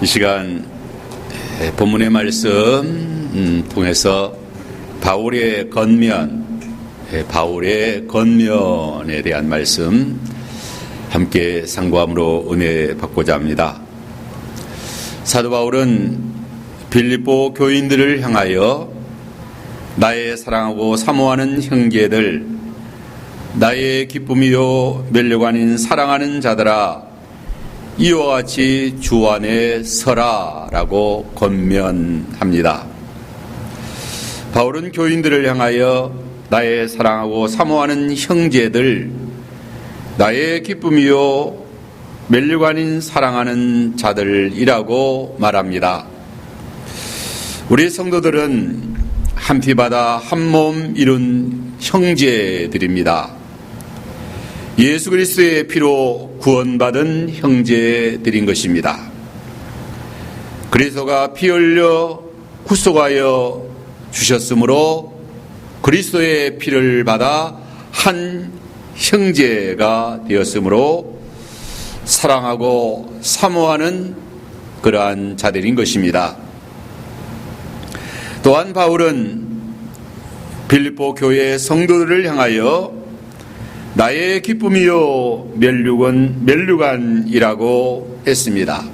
이 시간 본문의 말씀 통해서 바울의 건면에 대한 말씀 함께 상고함으로 은혜 받고자 합니다. 사도 바울은 빌립보 교인들을 향하여 나의 사랑하고 사모하는 형제들, 나의 기쁨이요 멸류관인 사랑하는 자들아, 이와 같이 주 안에 서라 라고 권면합니다. 바울은 교인들을 향하여 나의 사랑하고 사모하는 형제들, 나의 기쁨이요 멸류관인 사랑하는 자들이라고 말합니다. 우리 성도들은 한 피 받아 한 몸 이룬 형제들입니다. 예수 그리스도의 피로 구원받은 형제들인 것입니다. 그리스도가 피 흘려 구속하여 주셨으므로 그리스도의 피를 받아 한 형제가 되었으므로 사랑하고 사모하는 그러한 자들인 것입니다. 또한 바울은 빌립보 교회 성도들을 향하여 나의 기쁨이요 멸류관이라고 했습니다.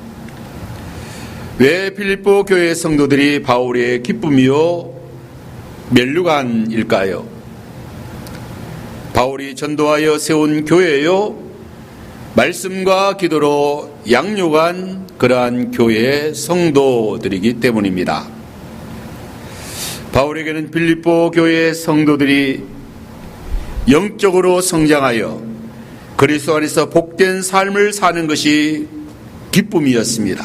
왜 빌립보 교회 성도들이 바울의 기쁨이요 멸류관일까요? 바울이 전도하여 세운 교회요, 말씀과 기도로 양육한 그러한 교회의 성도들이기 때문입니다. 바울에게는 빌립보 교회의 성도들이 영적으로 성장하여 그리스도 안에서 복된 삶을 사는 것이 기쁨이었습니다.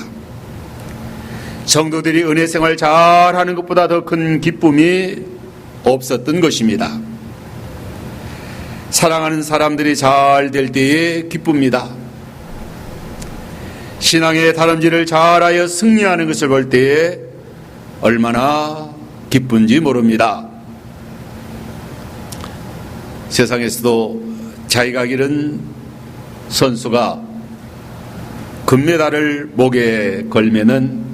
성도들이 은혜 생활 잘하는 것보다 더 큰 기쁨이 없었던 것입니다. 사랑하는 사람들이 잘 될 때에 기쁩니다. 신앙의 다름질을 잘하여 승리하는 것을 볼 때에 얼마나 기쁜지 모릅니다. 세상에서도 자기가 기른 선수가 금메달을 목에 걸면은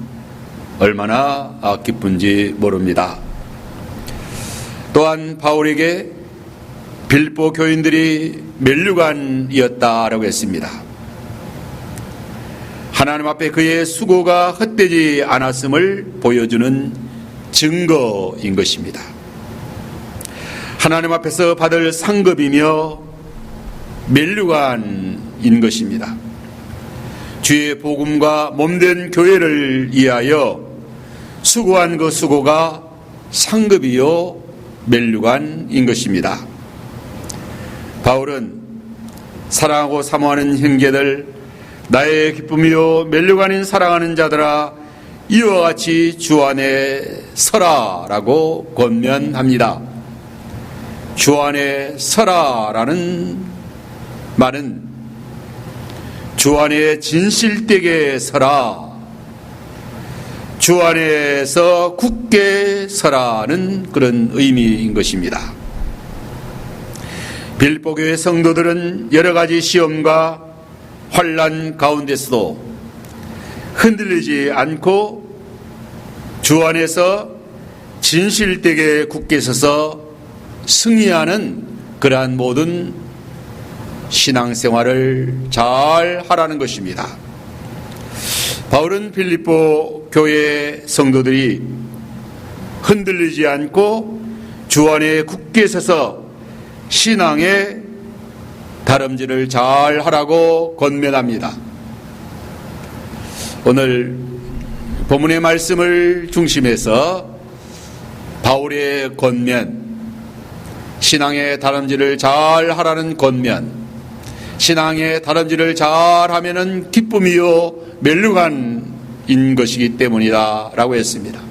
얼마나 기쁜지 모릅니다. 또한 바울에게 빌립보 교인들이 멸류관이었다라고 했습니다. 하나님 앞에 그의 수고가 헛되지 않았음을 보여주는 증거인 것입니다. 하나님 앞에서 받을 상급이며 멸류관인 것입니다. 주의 복음과 몸된 교회를 위하여 수고한 그 수고가 상급이요 멸류관인 것입니다. 바울은 사랑하고 사모하는 형제들, 나의 기쁨이요 멸류관인 사랑하는 자들아, 이와 같이 주 안에 서라 라고 권면합니다. 주 안에 서라라는 말은 주 안에 진실되게 서라, 주 안에서 굳게 서라는 그런 의미인 것입니다. 빌립보 교회 성도들은 여러 가지 시험과 환난 가운데서도 흔들리지 않고 주 안에서 진실되게 굳게 서서 승리하는 그러한 모든 신앙생활을 잘 하라는 것입니다. 바울은 빌립보 교회 성도들이 흔들리지 않고 주 안에 굳게 서서 신앙의 다름질을 잘 하라고 권면합니다. 오늘 본문의 말씀을 중심해서 바울의 권면, 신앙의 다름질을 잘 하라는 권면, 신앙의 다름질을 잘 하면은 기쁨이요 멸류관인 것이기 때문이다 라고 했습니다.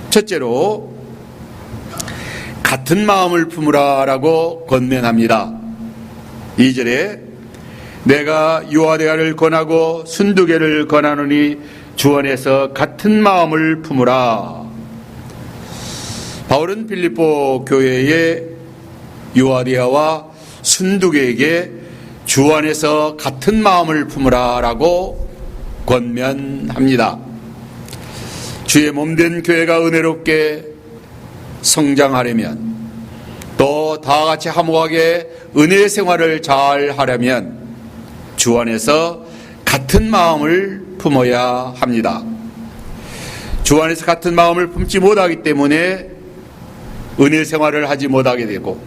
첫째로 같은 마음을 품으라 라고 권면합니다. 2절에 내가 유아데아를 권하고 순두개를 권하노니 주 안에서 같은 마음을 품으라. 바울은 빌립보 교회의 유아디아와 순두개에게 주 안에서 같은 마음을 품으라 라고 권면합니다. 주의 몸된 교회가 은혜롭게 성장하려면, 또 다같이 화목하게 은혜의 생활을 잘 하려면 주 안에서 같은 마음을 품어야 합니다. 주 안에서 같은 마음을 품지 못하기 때문에 은혜 생활을 하지 못하게 되고,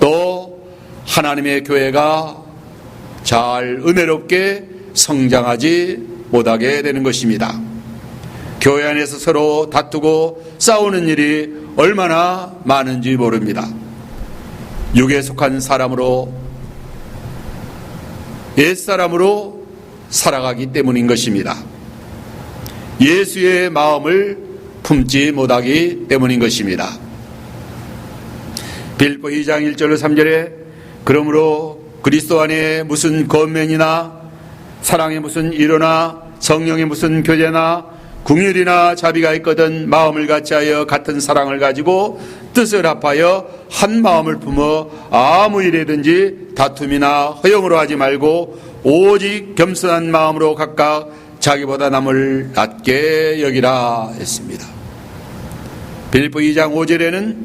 또 하나님의 교회가 잘 은혜롭게 성장하지 못하게 되는 것입니다. 교회 안에서 서로 다투고 싸우는 일이 얼마나 많은지 모릅니다. 육에 속한 사람으로, 옛사람으로 살아가기 때문인 것입니다. 예수의 마음을 품지 못하기 때문인 것입니다. 빌립보 2장 1절 3절에 그러므로 그리스도 안에 무슨 권면이나 사랑에 무슨 위로나 성령의 무슨 교제나 긍휼이나 자비가 있거든 마음을 같이하여 같은 사랑을 가지고 뜻을 합하여 한 마음을 품어 아무 일이든지 다툼이나 허영으로 하지 말고 오직 겸손한 마음으로 각각 자기보다 남을 낮게 여기라 했습니다. 빌립보 2장 5절에는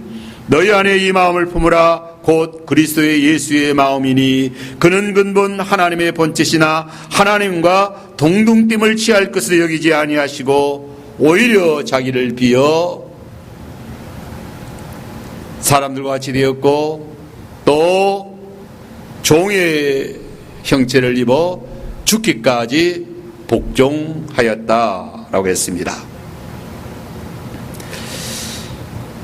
너희 안에 이 마음을 품으라 곧 그리스도의 예수의 마음이니 그는 근본 하나님의 본체시나 하나님과 동등됨을 취할 것을 여기지 아니하시고 오히려 자기를 비어 사람들과 같이 되었고 또 종의 형체를 입어 죽기까지 복종하였다라고 했습니다.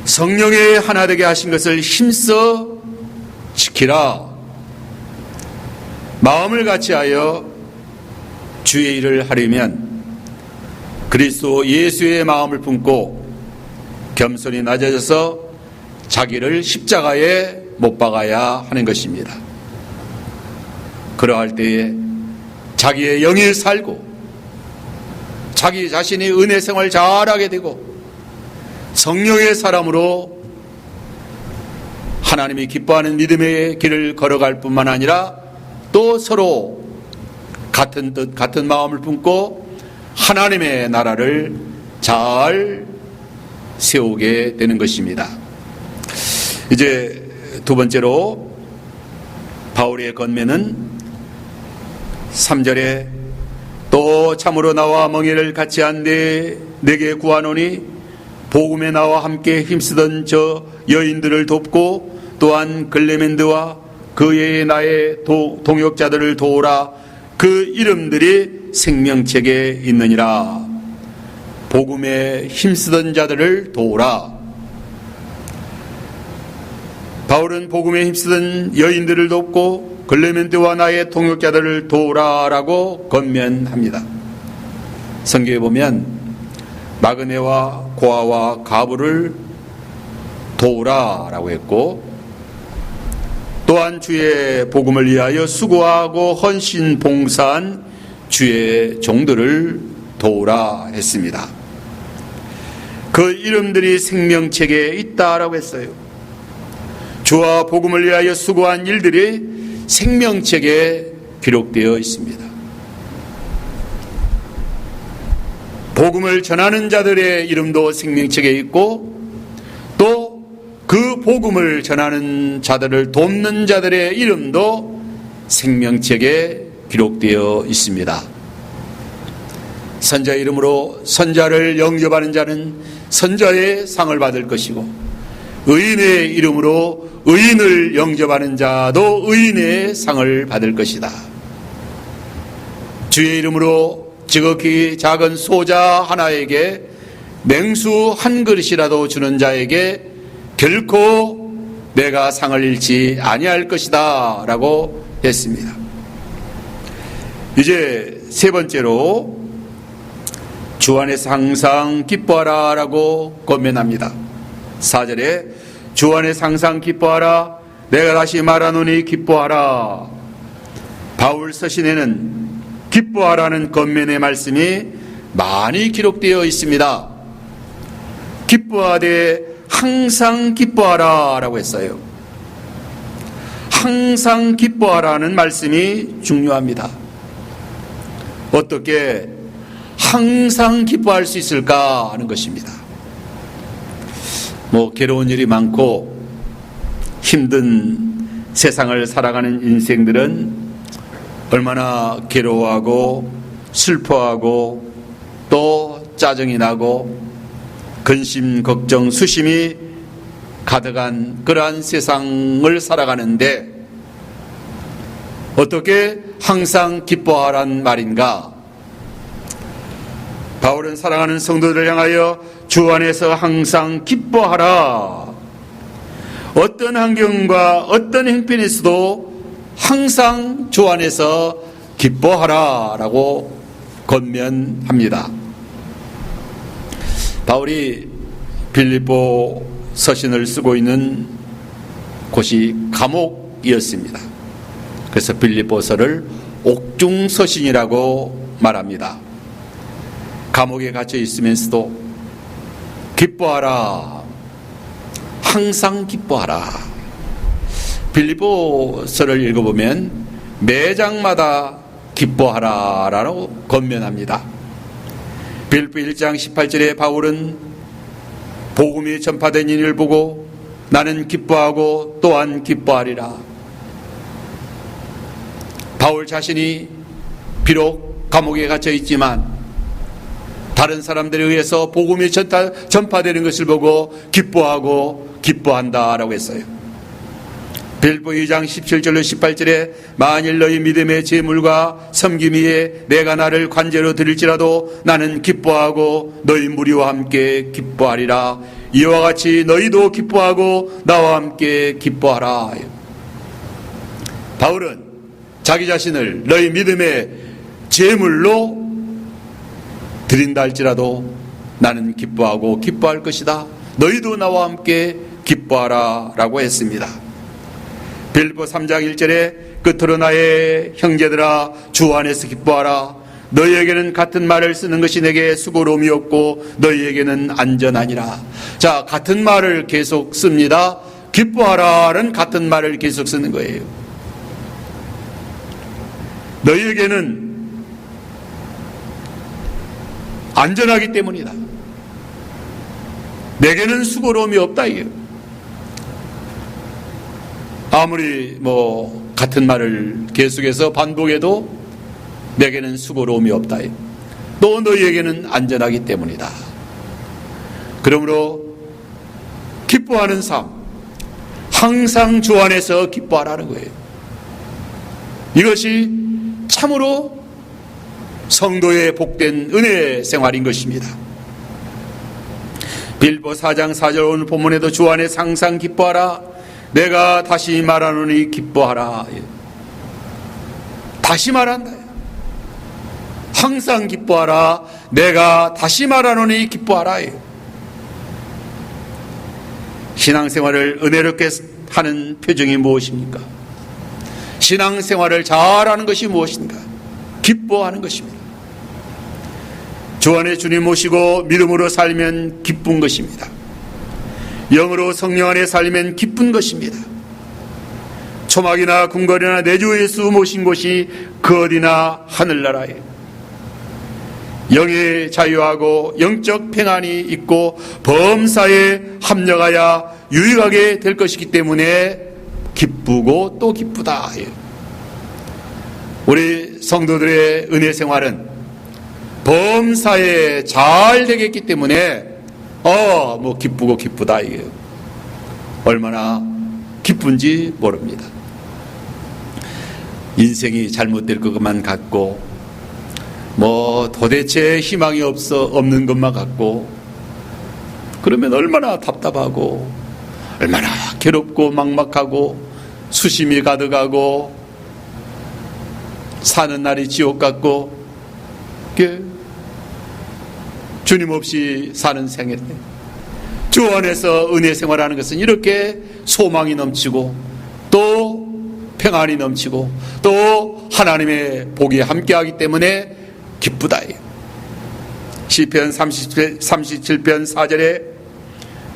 성령의 하나 되게 하신 것을 힘써 지키라. 마음을 같이하여 주의 일을 하려면 그리스도 예수의 마음을 품고 겸손히 낮아져서 자기를 십자가에 못 박아야 하는 것입니다. 그러할 때에 자기의 영이 살고 자기 자신이 은혜 생활 잘하게 되고 성령의 사람으로 하나님이 기뻐하는 믿음의 길을 걸어갈 뿐만 아니라 또 서로 같은 뜻 같은 마음을 품고 하나님의 나라를 잘 세우게 되는 것입니다. 이제 두 번째로 바울의 권면은 3절에 또 참으로 나와 멍에를 같이 한데 내게 구하노니 복음에 나와 함께 힘쓰던 저 여인들을 돕고 또한 글레멘드와 그 외에 나의 동역자들을 도우라. 그 이름들이 생명책에 있느니라. 복음에 힘쓰던 자들을 도우라. 바울은 복음에 힘쓰던 여인들을 돕고 글레멘드와 나의 동역자들을 도우라라고 권면합니다. 성경에 보면 마그네와 고아와 가부를 도우라라고 했고 또한 주의 복음을 위하여 수고하고 헌신 봉사한 주의 종들을 도우라 했습니다. 그 이름들이 생명책에 있다라고 했어요. 주와 복음을 위하여 수고한 일들이 생명책에 기록되어 있습니다. 복음을 전하는 자들의 이름도 생명책에 있고 또 그 복음을 전하는 자들을 돕는 자들의 이름도 생명책에 기록되어 있습니다. 선자 이름으로 선자를 영접하는 자는 선자의 상을 받을 것이고 의인의 이름으로 의인을 영접하는 자도 의인의 상을 받을 것이다. 주의 이름으로 지극히 작은 소자 하나에게 맹수 한 그릇이라도 주는 자에게 결코 내가 상을 잃지 아니할 것이다 라고 했습니다. 이제 세 번째로 주 안에서 항상 기뻐하라 라고 권면합니다. 4절에 주 안에서 항상 기뻐하라. 내가 다시 말하노니 기뻐하라. 바울 서신에는 기뻐하라는 권면의 말씀이 많이 기록되어 있습니다. 기뻐하되 항상 기뻐하라 라고 했어요. 항상 기뻐하라는 말씀이 중요합니다. 어떻게 항상 기뻐할 수 있을까 하는 것입니다. 괴로운 일이 많고 힘든 세상을 살아가는 인생들은 얼마나 괴로워하고 슬퍼하고 또 짜증이 나고 근심, 걱정, 수심이 가득한 그러한 세상을 살아가는데 어떻게 항상 기뻐하란 말인가? 바울은 사랑하는 성도들을 향하여 주 안에서 항상 기뻐하라. 어떤 환경과 어떤 형편에서도 항상 주 안에서 기뻐하라 라고 권면합니다. 바울이 빌립보 서신을 쓰고 있는 곳이 감옥이었습니다. 그래서 빌립보서를 옥중서신이라고 말합니다. 감옥에 갇혀 있으면서도 기뻐하라, 항상 기뻐하라. 빌립보서를 읽어보면 매장마다 기뻐하라 라고 권면합니다. 빌립보 1장 18절에 바울은 복음이 전파된 일을 보고 나는 기뻐하고 또한 기뻐하리라. 바울 자신이 비록 감옥에 갇혀 있지만 다른 사람들에 의해서 복음이 전파되는 것을 보고 기뻐하고 기뻐한다라고 했어요. 빌립보 2장 17절로 18절에 만일 너희 믿음의 제물과 섬김 위에 내가 나를 관제로 드릴지라도 나는 기뻐하고 너희 무리와 함께 기뻐하리라. 이와 같이 너희도 기뻐하고 나와 함께 기뻐하라. 바울은 자기 자신을 너희 믿음의 제물로 드린다 할지라도 나는 기뻐하고 기뻐할 것이다. 너희도 나와 함께 기뻐하라 라고 했습니다. 빌립보 3장 1절에 끝으로 나의 형제들아 주 안에서 기뻐하라. 너희에게는 같은 말을 쓰는 것이 내게 수고로움이 없고 너희에게는 안전하니라. 자, 같은 말을 계속 씁니다. 기뻐하라는 같은 말을 계속 쓰는 거예요. 너희에게는 안전하기 때문이다. 내게는 수고로움이 없다 이게요. 아무리 같은 말을 계속해서 반복해도 내게는 수고로움이 없다. 또 너희에게는 안전하기 때문이다. 그러므로 기뻐하는 삶, 항상 주 안에서 기뻐하라는 거예요. 이것이 참으로 성도의 복된 은혜 생활인 것입니다. 빌립보 4장 4절 오늘 본문에도 주 안에서 항상 기뻐하라. 내가 다시 말하노니 기뻐하라. 다시 말한다. 항상 기뻐하라. 내가 다시 말하노니 기뻐하라. 신앙생활을 은혜롭게 하는 표정이 무엇입니까? 신앙생활을 잘하는 것이 무엇인가? 기뻐하는 것입니다. 주 안에 주님 모시고 믿음으로 살면 기쁜 것입니다. 영으로 성령 안에 살면 기쁜 것입니다. 초막이나 궁궐이나 내 주 예수 모신 곳이 그 어디나 하늘나라에 영의 자유하고 영적 평안이 있고 범사에 합력하여 유익하게 될 것이기 때문에 기쁘고 또 기쁘다. 우리 성도들의 은혜 생활은 범사에 잘 되겠기 때문에 기쁘고 기쁘다 이게 얼마나 기쁜지 모릅니다. 인생이 잘못될 것만 같고 도대체 희망이 없는 것만 같고 그러면 얼마나 답답하고 얼마나 괴롭고 막막하고 수심이 가득하고 사는 날이 지옥 같고 주님 없이 사는 생애 주 안에서 은혜 생활하는 것은 이렇게 소망이 넘치고 또 평안이 넘치고 또 하나님의 복이 함께하기 때문에 기쁘다. 시편 37편 4절에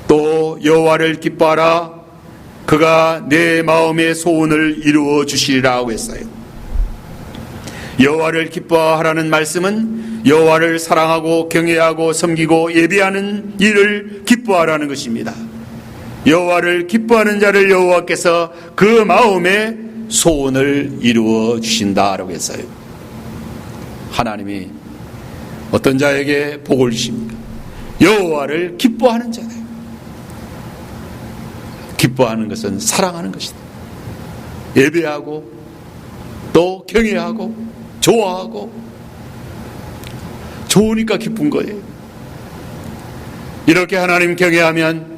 또 여호와를 기뻐하라. 그가 내 마음의 소원을 이루어 주시리라 하고 했어요. 여호와를 기뻐하라는 말씀은 여호와를 사랑하고 경외하고 섬기고 예배하는 일을 기뻐하라는 것입니다. 여호와를 기뻐하는 자를 여호와께서 그 마음에 소원을 이루어 주신다라고 했어요. 하나님이 어떤 자에게 복을 주십니까? 여호와를 기뻐하는 자들. 기뻐하는 것은 사랑하는 것이다. 예배하고 또 경외하고 좋아하고 좋으니까 기쁜 거예요. 이렇게 하나님 경외하면,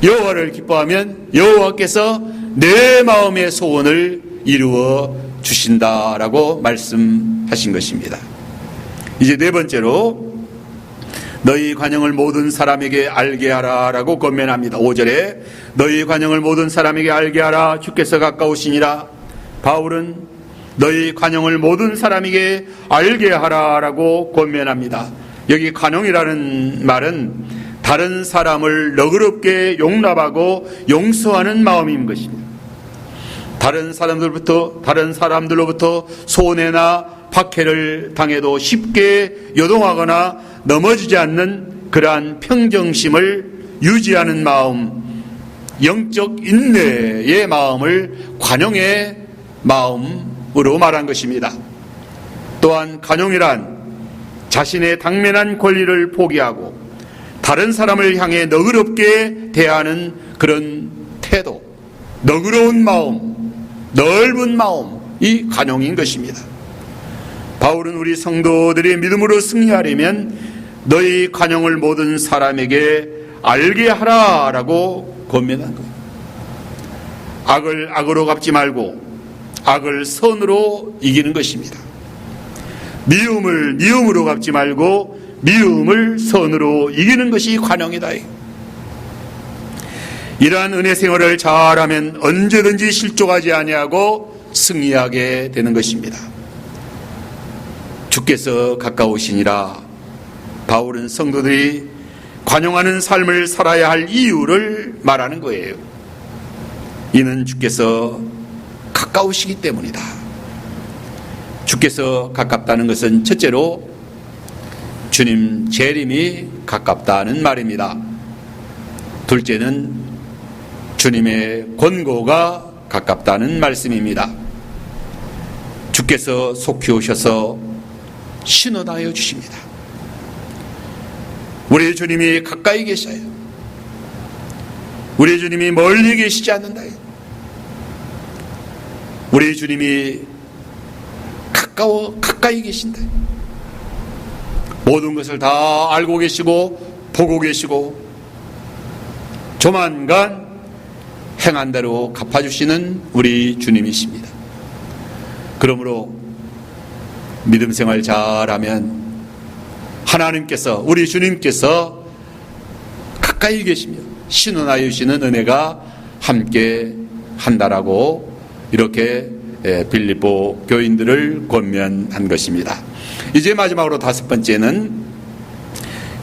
여호와를 기뻐하면 여호와께서 내 마음의 소원을 이루어 주신다라고 말씀하신 것입니다. 이제 네 번째로 너희 관용을 모든 사람에게 알게 하라라고 권면합니다. 5절에 너희 관용을 모든 사람에게 알게 하라, 주께서 가까우시니라. 바울은 너희 관용을 모든 사람에게 알게 하라라고 권면합니다. 여기 관용이라는 말은 다른 사람을 너그럽게 용납하고 용서하는 마음인 것입니다. 다른 사람들로부터 손해나 박해를 당해도 쉽게 요동하거나 넘어지지 않는 그러한 평정심을 유지하는 마음, 영적 인내의 마음을 관용의 마음으로 말한 것입니다. 또한 관용이란 자신의 당면한 권리를 포기하고 다른 사람을 향해 너그럽게 대하는 그런 태도, 너그러운 마음, 넓은 마음이 관용인 것입니다. 바울은 우리 성도들이 믿음으로 승리하려면 너희 관용을 모든 사람에게 알게 하라라고 권면한 거예요. 악을 악으로 갚지 말고 악을 선으로 이기는 것입니다. 미움을 미움으로 갚지 말고 미움을 선으로 이기는 것이 관용이다. 이러한 은혜 생활을 잘하면 언제든지 실족하지 아니하고 승리하게 되는 것입니다. 주께서 가까우시니라. 바울은 성도들이 관용하는 삶을 살아야 할 이유를 말하는 거예요. 이는 주께서 가까우시기 때문이다. 주께서 가깝다는 것은 첫째로 주님 재림이 가깝다는 말입니다. 둘째는 주님의 권고가 가깝다는 말씀입니다. 주께서 속히 오셔서 신원하여 주십니다. 우리 주님이 가까이 계셔요. 우리 주님이 멀리 계시지 않는다. 우리 주님이 가까이 계신다. 모든 것을 다 알고 계시고 보고 계시고 조만간 행한 대로 갚아주시는 우리 주님이십니다. 그러므로 믿음 생활 잘하면 하나님께서, 우리 주님께서 가까이 계시며 신원하여 주시는 은혜가 함께 한다라고 이렇게 빌립보 교인들을 권면한 것입니다. 이제 마지막으로 다섯 번째는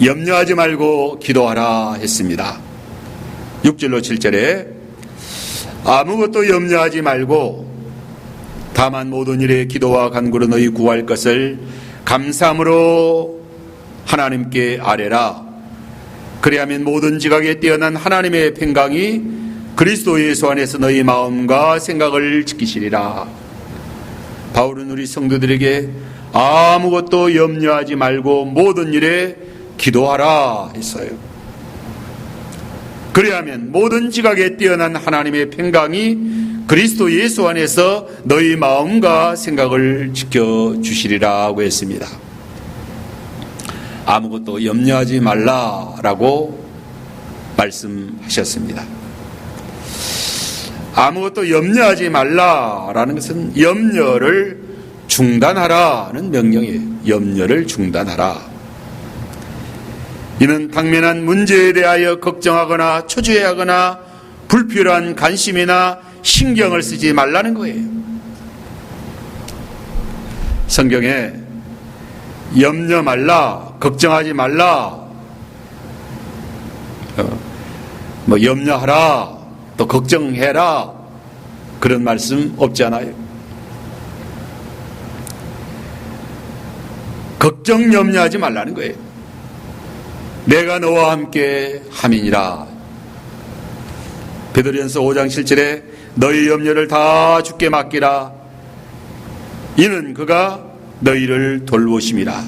염려하지 말고 기도하라 했습니다. 6절로 7절에 아무것도 염려하지 말고 다만 모든 일에 기도와 간구로 너희 구할 것을 감사함으로 하나님께 아뢰라. 그리하면 모든 지각에 뛰어난 하나님의 평강이 그리스도 예수 안에서 너희 마음과 생각을 지키시리라. 바울은 우리 성도들에게 아무것도 염려하지 말고 모든 일에 기도하라 했어요. 그리하면 모든 지각에 뛰어난 하나님의 평강이 그리스도 예수 안에서 너희 마음과 생각을 지켜주시리라고 했습니다. 아무것도 염려하지 말라라고 말씀하셨습니다. 아무것도 염려하지 말라라는 것은 염려를 중단하라는 명령이에요. 염려를 중단하라. 이는 당면한 문제에 대하여 걱정하거나 초조해하거나 불필요한 관심이나 신경을 쓰지 말라는 거예요. 성경에 염려 말라, 걱정하지 말라, 염려하라, 또 걱정해라, 그런 말씀 없잖아요. 걱정 염려하지 말라는 거예요. 내가 너와 함께 함이니라. 베드로전서 5장 7절에 너희 염려를 다 주께 맡기라. 이는 그가 너희를 돌보심이라.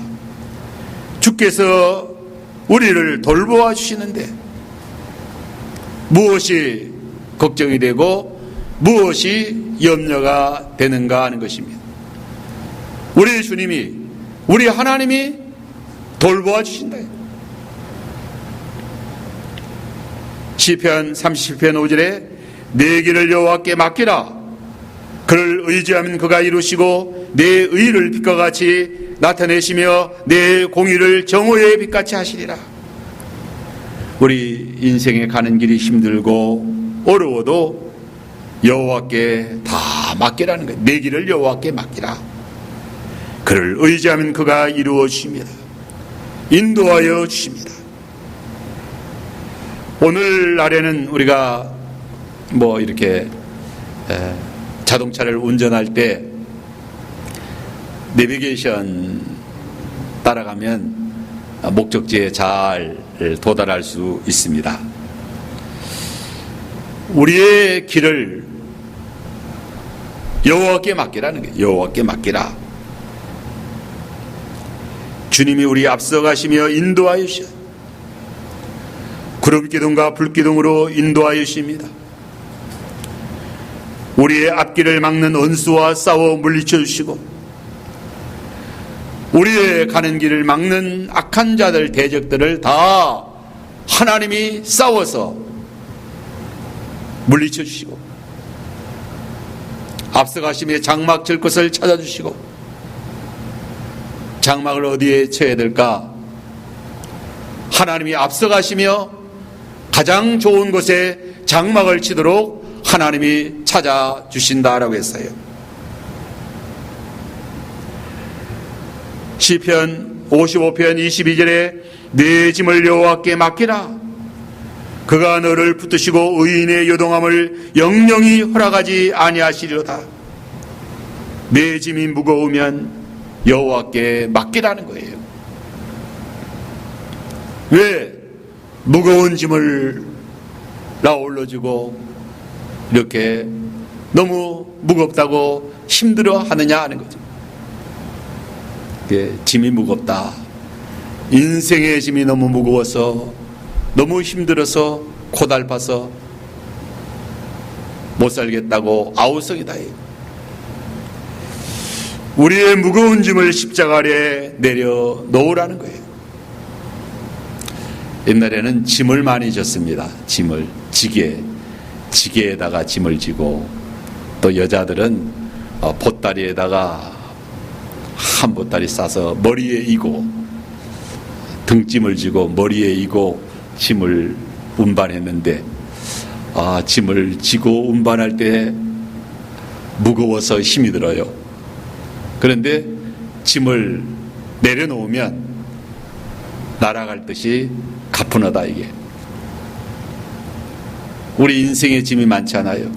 주께서 우리를 돌보아 주시는데 무엇이 걱정이 되고 무엇이 염려가 되는가 하는 것입니다. 우리 주님이, 우리 하나님이 돌보아 주신다. 시편 37편 5절에 내 길을 여호와께 맡기라. 그를 의지하면 그가 이루시고 내 의를 빛과 같이 나타내시며 내 공의를 정오의 빛같이 하시리라. 우리 인생에 가는 길이 힘들고 어려워도 여호와께 다 맡기라는 거예요. 내 길을 여호와께 맡기라. 그를 의지하면 그가 이루어 주십니다. 인도하여 주십니다. 오늘날에는 우리가 이렇게 자동차를 운전할 때 내비게이션 따라가면 목적지에 잘 도달할 수 있습니다. 우리의 길을 여호와께 맡기라는 거예요. 여호와께 맡기라. 주님이 우리 앞서가시며 인도하여 주셔. 구름기둥과 불기둥으로 인도하여 주십니다. 우리의 앞길을 막는 원수와 싸워 물리쳐 주시고 우리의 가는 길을 막는 악한 자들, 대적들을 다 하나님이 싸워서 물리쳐 주시고 앞서가시며 장막 칠 것을 찾아주시고 장막을 어디에 쳐야 될까? 하나님이 앞서가시며 가장 좋은 곳에 장막을 치도록 하나님이 찾아주신다라고 했어요. 시편 55편 22절에 내 짐을 여호와께 맡기라. 그가 너를 붙드시고 의인의 요동함을 영영히 허락하지 아니하시리로다. 내 짐이 무거우면 여호와께 맡기라는 거예요. 왜 무거운 짐을 나 올려주고 이렇게 너무 무겁다고 힘들어 하느냐 하는 거죠. 짐이 무겁다. 인생의 짐이 너무 무거워서 너무 힘들어서 고달파서 못 살겠다고 아우성이다. 우리의 무거운 짐을 십자가 아래 내려놓으라는 거예요. 옛날에는 짐을 많이 졌습니다. 짐을 지게에다가 짐을 지고 또 여자들은 보따리에다가 한 보따리 싸서 머리에 이고 등짐을 지고 머리에 이고 짐을 운반했는데 짐을 지고 운반할 때 무거워서 힘이 들어요. 그런데 짐을 내려놓으면 날아갈 듯이 가뿐하다. 이게 우리 인생의 짐이 많잖아요.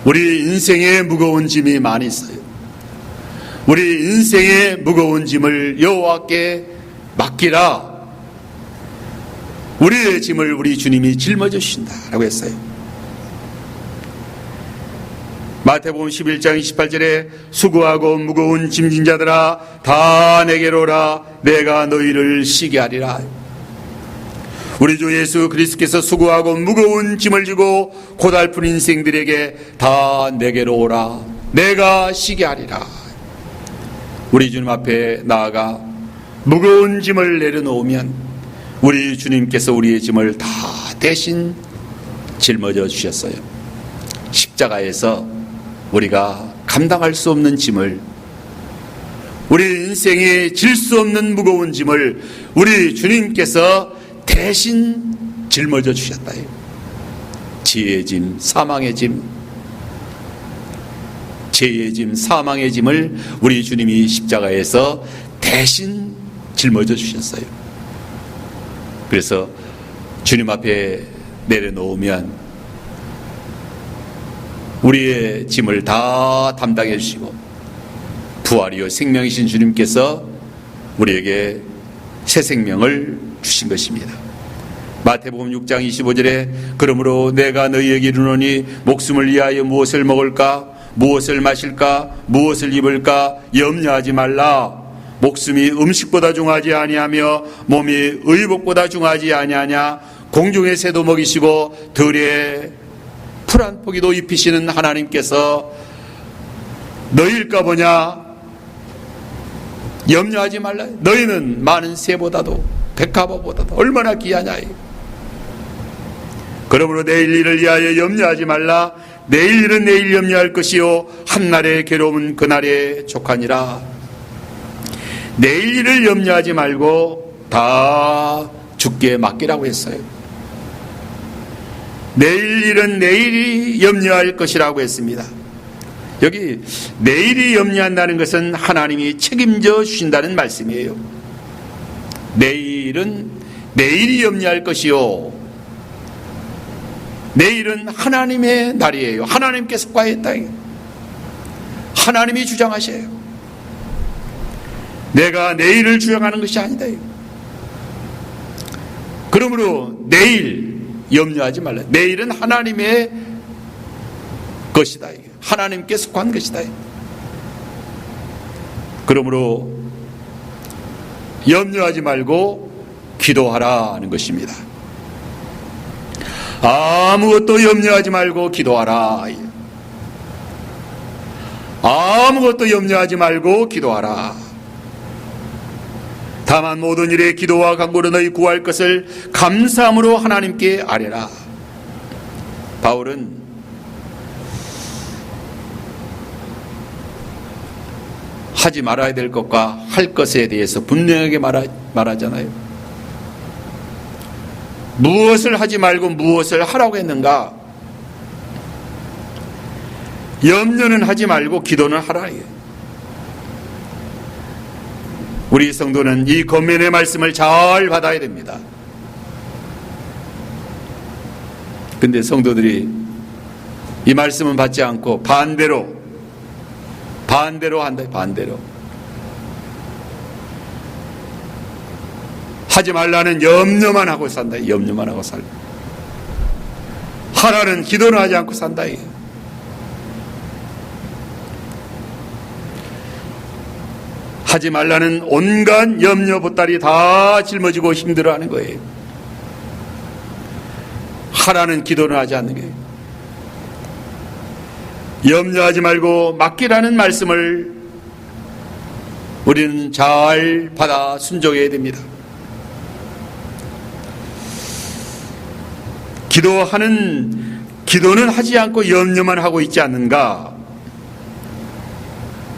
우리 인생에 무거운 짐이 많이 있어요. 우리 인생의 무거운 짐을 여호와께 맡기라. 우리의 짐을 우리 주님이 짊어져 주신다라고 했어요. 마태복음 11장 28절에 수고하고 무거운 짐진 자들아 다 내게로 오라. 내가 너희를 쉬게 하리라. 우리 주 예수 그리스도께서 수고하고 무거운 짐을 지고 고달픈 인생들에게 다 내게로 오라. 내가 쉬게 하리라. 우리 주님 앞에 나아가 무거운 짐을 내려놓으면 우리 주님께서 우리의 짐을 다 대신 짊어져 주셨어요. 십자가에서 우리가 감당할 수 없는 짐을, 우리 인생에 질 수 없는 무거운 짐을 우리 주님께서 대신 짊어져 주셨다. 지혜의 짐, 사망의 짐, 죄의 짐, 사망의 짐을 우리 주님이 십자가에서 대신 짊어져 주셨어요. 그래서 주님 앞에 내려놓으면 우리의 짐을 다 담당해 주시고 부활이요 생명이신 주님께서 우리에게 새 생명을 주신 것입니다. 마태복음 6장 25절에 그러므로 내가 너희에게 이르노니 목숨을 위하여 무엇을 먹을까 무엇을 마실까 무엇을 입을까 염려하지 말라. 목숨이 음식보다 중하지 아니하며 몸이 의복보다 중하지 아니하냐. 공중의 새도 먹이시고 들에 풀 한 포기도 입히시는 하나님께서 너희일까 보냐. 염려하지 말라. 너희는 많은 새보다도 백합화보다도 얼마나 귀하냐. 그러므로 내일 일을 위하여 염려하지 말라. 내일 일은 내일 염려할 것이요 한날의 괴로움은 그날에 족하니라. 내일 일을 염려하지 말고 다 주께 맡기라고 했어요. 내일 일은 내일이 염려할 것이라고 했습니다. 여기 내일이 염려한다는 것은 하나님이 책임져 주신다는 말씀이에요. 내일은 내일이 염려할 것이요 내일은 하나님의 날이에요. 하나님께서 과했다. 하나님이 주장하셔요. 내가 내일을 주장하는 것이 아니다. 그러므로 내일 염려하지 말라. 내일은 하나님의 것이다. 하나님께 속한 것이다. 그러므로 염려하지 말고 기도하라는 것입니다. 아무것도 염려하지 말고 기도하라. 아무것도 염려하지 말고 기도하라. 다만 모든 일에 기도와 간구로 너희 구할 것을 감사함으로 하나님께 아뢰라. 바울은 하지 말아야 될 것과 할 것에 대해서 분명하게 말하잖아요. 무엇을 하지 말고 무엇을 하라고 했는가? 염려는 하지 말고 기도는 하라. 우리 성도는 이 권면의 말씀을 잘 받아야 됩니다. 근데 성도들이 이 말씀은 받지 않고 반대로 한다. 반대로 하지 말라는 염려만 하고 산다. 염려만 하고 살다. 하라는 기도는 하지 않고 산다. 하지 말라는 온갖 염려 보따리 다 짊어지고 힘들어하는 거예요. 하라는 기도는 하지 않는 거예요. 염려하지 말고 맡기라는 말씀을 우리는 잘 받아 순종해야 됩니다. 기도는 하지 않고 염려만 하고 있지 않는가?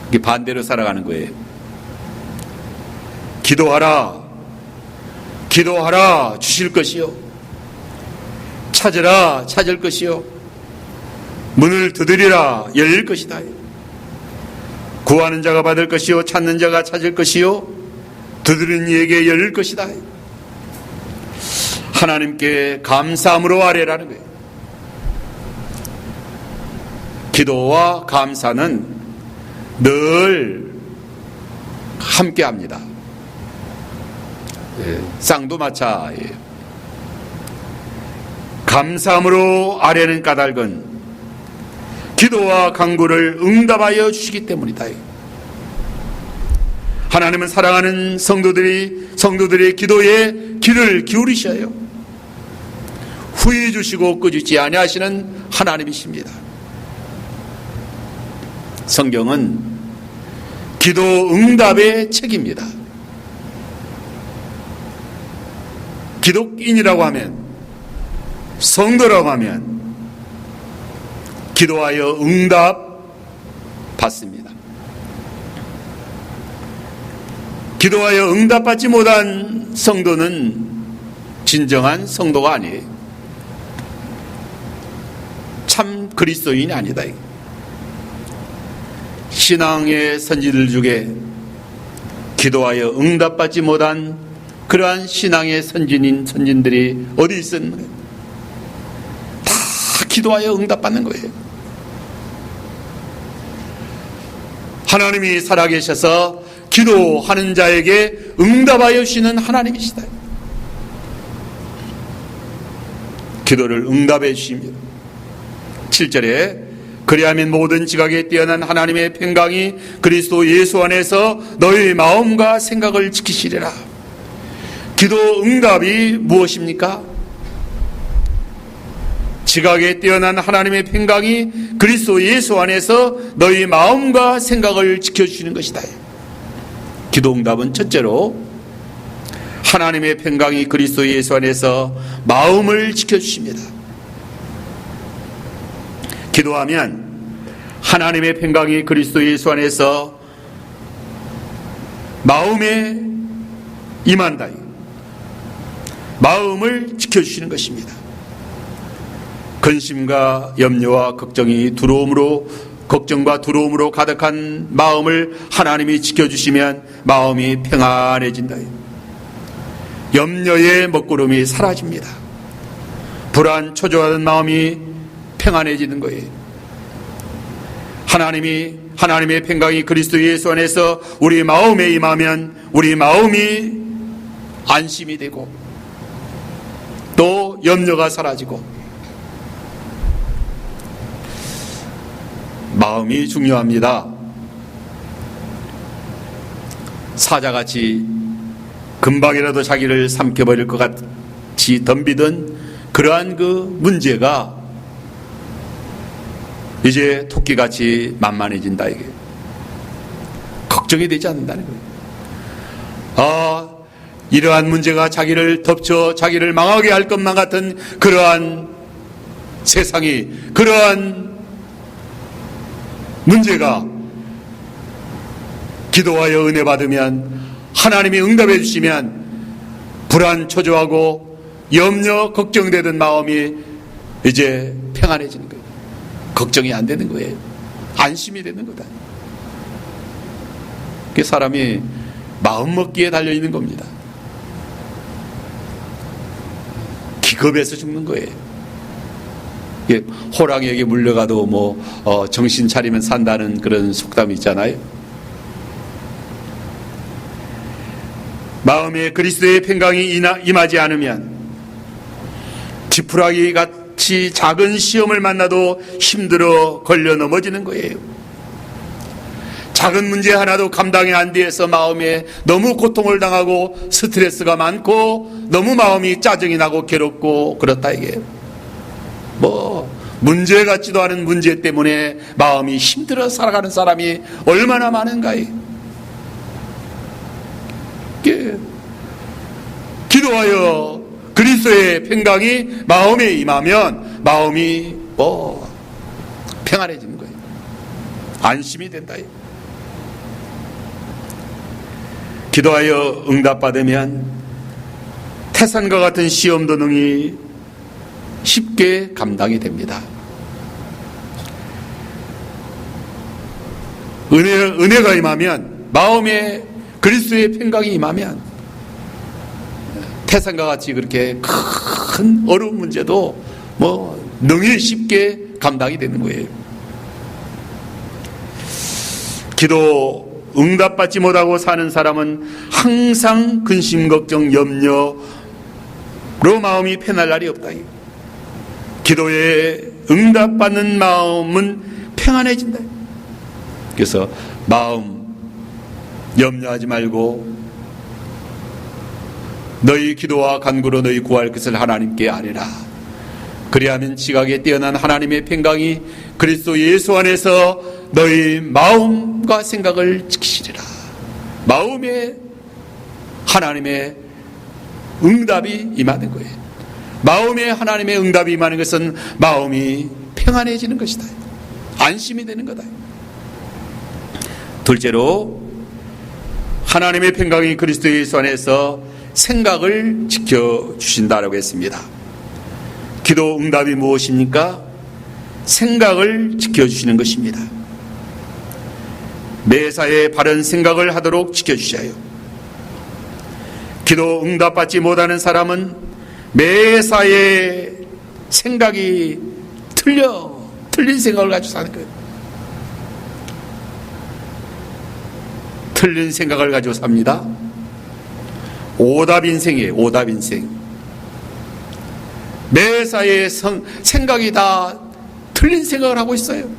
이게 반대로 살아가는 거예요. 기도하라 주실 것이요 찾으라 찾을 것이요 문을 두드리라 열릴 것이다. 구하는 자가 받을 것이요 찾는 자가 찾을 것이요 두드리는 이에게 열릴 것이다. 하나님께 감사함으로 아뢰라는 거예요. 기도와 감사는 늘 함께합니다. 쌍두마차예요. 감사함으로 아뢰는 까닭은 기도와 간구를 응답하여 주시기 때문이다. 하나님은 사랑하는 성도들의 기도에 귀를 기울이셔요. 후회 주시고 끄주지 아니하시는 하나님이십니다. 성경은 기도 응답의 책입니다. 기독인이라고 하면, 성도라고 하면 기도하여 응답 받습니다. 기도하여 응답받지 못한 성도는 진정한 성도가 아니에요. 참 그리스도인이 아니다. 신앙의 선지들 중에 기도하여 응답받지 못한 그러한 신앙의 선진들이 어디 있었는가? 다 기도하여 응답받는 거예요. 하나님이 살아계셔서 기도하는 자에게 응답하여 주시는 하나님이시다. 기도를 응답해 주십니다. 7절에 그리하면 모든 지각에 뛰어난 하나님의 평강이 그리스도 예수 안에서 너희 마음과 생각을 지키시리라. 기도 응답이 무엇입니까? 지각에 뛰어난 하나님의 평강이 그리스도 예수 안에서 너희 마음과 생각을 지켜주시는 것이다. 기도 응답은 첫째로 하나님의 평강이 그리스도 예수 안에서 마음을 지켜주십니다. 기도하면 하나님의 평강이 그리스도 예수 안에서 마음에 임한다. 마음을 지켜주시는 것입니다. 근심과 염려와 걱정과 두려움으로 가득한 마음을 하나님이 지켜주시면 마음이 평안해진다. 염려의 먹구름이 사라집니다. 불안, 초조하던 마음이 평안해지는 거예요. 하나님의 평강이 그리스도 예수 안에서 우리 마음에 임하면 우리 마음이 안심이 되고 또 염려가 사라지고 마음이 중요합니다. 사자같이 금방이라도 자기를 삼켜버릴 것 같이 덤비던 그러한 그 문제가 이제 토끼같이 만만해진다. 이게 걱정이 되지 않는다는 거예요. 이러한 문제가 자기를 덮쳐 자기를 망하게 할 것만 같은 그러한 세상이, 그러한 문제가 기도하여 은혜 받으면, 하나님이 응답해 주시면 불안, 초조하고 염려, 걱정되던 마음이 이제 평안해지는 거예요. 걱정이 안 되는 거예요. 안심이 되는 거다. 그게 사람이 마음 먹기에 달려있는 겁니다. 기겁해서 죽는 거예요. 호랑이에게 물려가도 정신 차리면 산다는 그런 속담이 있잖아요. 마음에 그리스도의 평강이 임하지 않으면 지푸라기 같이 작은 시험을 만나도 힘들어 걸려 넘어지는 거예요. 작은 문제 하나도 감당이 안 돼서 마음에 너무 고통을 당하고 스트레스가 많고 너무 마음이 짜증이 나고 괴롭고 그렇다 이게. 문제 같지도 않은 문제 때문에 마음이 힘들어 살아가는 사람이 얼마나 많은가요? 기도하여 그리스도의 평강이 마음에 임하면 마음이 평안해지는 거예요. 안심이 된다. 기도하여 응답받으면 태산과 같은 시험도 능히 쉽게 감당이 됩니다. 은혜가 임하면, 마음에 그리스도의 평강이 임하면 태산과 같이 그렇게 큰 어려운 문제도 능히 쉽게 감당이 되는 거예요. 기도 응답받지 못하고 사는 사람은 항상 근심, 걱정, 염려로 마음이 편할 날이 없다. 기도에 응답받는 마음은 평안해진다. 그래서 마음 염려하지 말고 너희 기도와 간구로 너희 구할 것을 하나님께 아뢰라. 그리하면 지각에 뛰어난 하나님의 평강이 그리스도 예수 안에서 너희 마음과 생각을 지키시리라. 마음에 하나님의 응답이 임하는 거예요. 마음에 하나님의 응답이 임하는 것은 마음이 평안해지는 것이다. 안심이 되는 거다. 둘째로 하나님의 평강이 그리스도 예수 안에서 생각을 지켜주신다라고 했습니다. 기도 응답이 무엇입니까? 생각을 지켜주시는 것입니다. 매사에 바른 생각을 하도록 지켜주셔요. 기도 응답받지 못하는 사람은 매사에 생각이 틀린 생각을 가지고 사는 거예요. 틀린 생각을 가지고 삽니다. 오답 인생이에요. 오답 인생. 매사에 생각이 다 틀린 생각을 하고 있어요.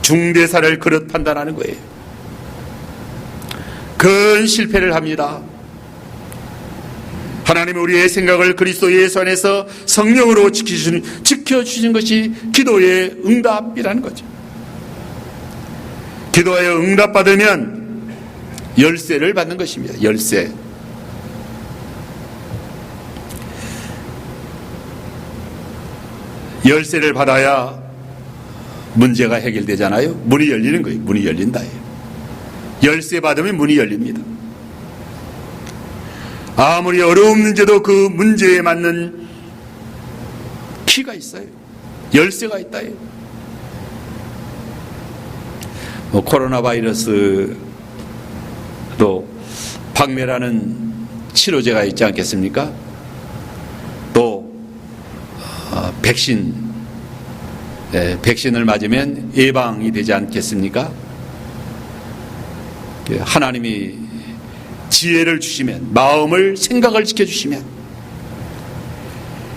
중대사를 그릇 판단하는 거예요. 큰 실패를 합니다. 하나님은 우리의 생각을 그리스도 예수 안에서 성령으로 지켜주시는 것이 기도의 응답이라는 거죠. 기도하여 응답받으면 열쇠를 받는 것입니다. 열쇠. 열쇠를 받아야 문제가 해결되잖아요. 문이 열리는 거예요. 문이 열린다. 열쇠 받으면 문이 열립니다. 아무리 어려운 문제도 그 문제에 맞는 키가 있어요. 열쇠가 있다. 코로나 바이러스도 박멸하는 치료제가 있지 않겠습니까? 또 백신을 맞으면 예방이 되지 않겠습니까? 하나님이 지혜를 주시면, 마음을, 생각을 지켜주시면,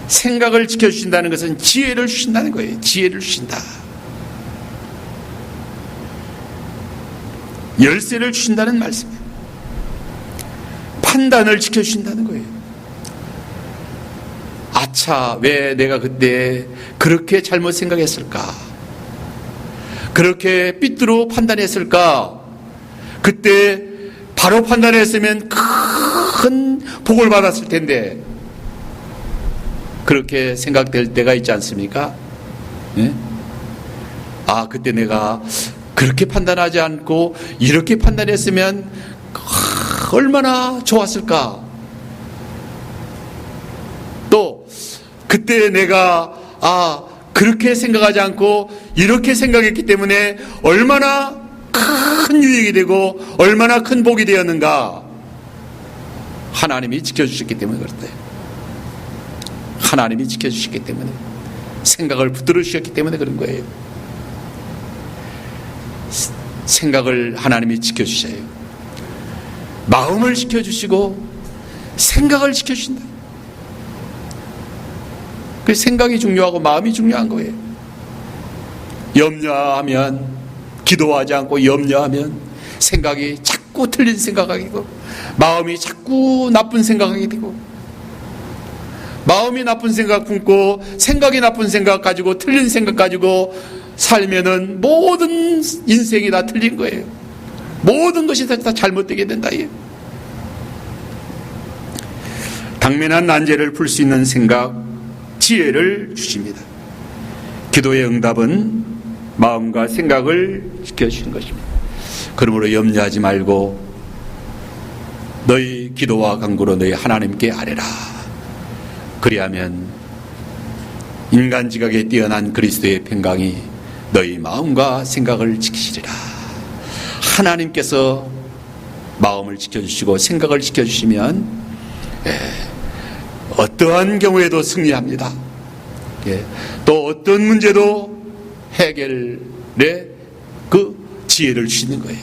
생각을 지켜주신다는 것은 지혜를 주신다는 거예요. 지혜를 주신다. 열쇠를 주신다는 말씀이에요. 판단을 지켜주신다는 거예요. 아차, 왜 내가 그때 그렇게 잘못 생각했을까? 그렇게 삐뚤어 판단했을까? 그때 바로 판단했으면 큰 복을 받았을 텐데, 그렇게 생각될 때가 있지 않습니까? 네? 아, 그때 내가 그렇게 판단하지 않고 이렇게 판단했으면 얼마나 좋았을까? 또 그때 내가 그렇게 생각하지 않고 이렇게 생각했기 때문에 얼마나 큰 유익이 되고 얼마나 큰 복이 되었는가. 하나님이 지켜주셨기 때문에 그렇다. 하나님이 지켜주셨기 때문에, 생각을 붙들어 주셨기 때문에 그런 거예요. 생각을 하나님이 지켜주셔요. 마음을 지켜주시고 생각을 지켜주신다. 그 생각이 중요하고 마음이 중요한 거예요. 염려하면, 기도하지 않고 염려하면 생각이 자꾸 틀린 생각하게 되고, 마음이 자꾸 나쁜 생각하게 되고, 마음이 나쁜 생각 품고 생각이 나쁜 생각 가지고 틀린 생각 가지고 살면은 모든 인생이 다 틀린 거예요. 모든 것이 다 잘못되게 된다. 당면한 난제를 풀 수 있는 생각, 지혜를 주십니다. 기도의 응답은 마음과 생각을 지켜주시는 것입니다. 그러므로 염려하지 말고 너희 기도와 간구로 너희 하나님께 아뢰라. 그리하면 인간 지각에 뛰어난 그리스도의 평강이 너희 마음과 생각을 지키시리라. 하나님께서 마음을 지켜주시고 생각을 지켜주시면 어떠한 경우에도 승리합니다. 또 어떤 문제도 해결의 그 지혜를 주시는 거예요.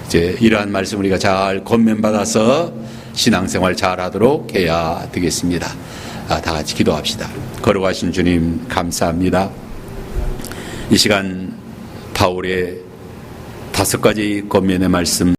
이제 이러한 말씀 우리가 잘 권면받아서 신앙생활 잘하도록 해야 되겠습니다. 다 같이 기도합시다. 걸어가신 주님 감사합니다. 이 시간 바울의 5가지 권면의 말씀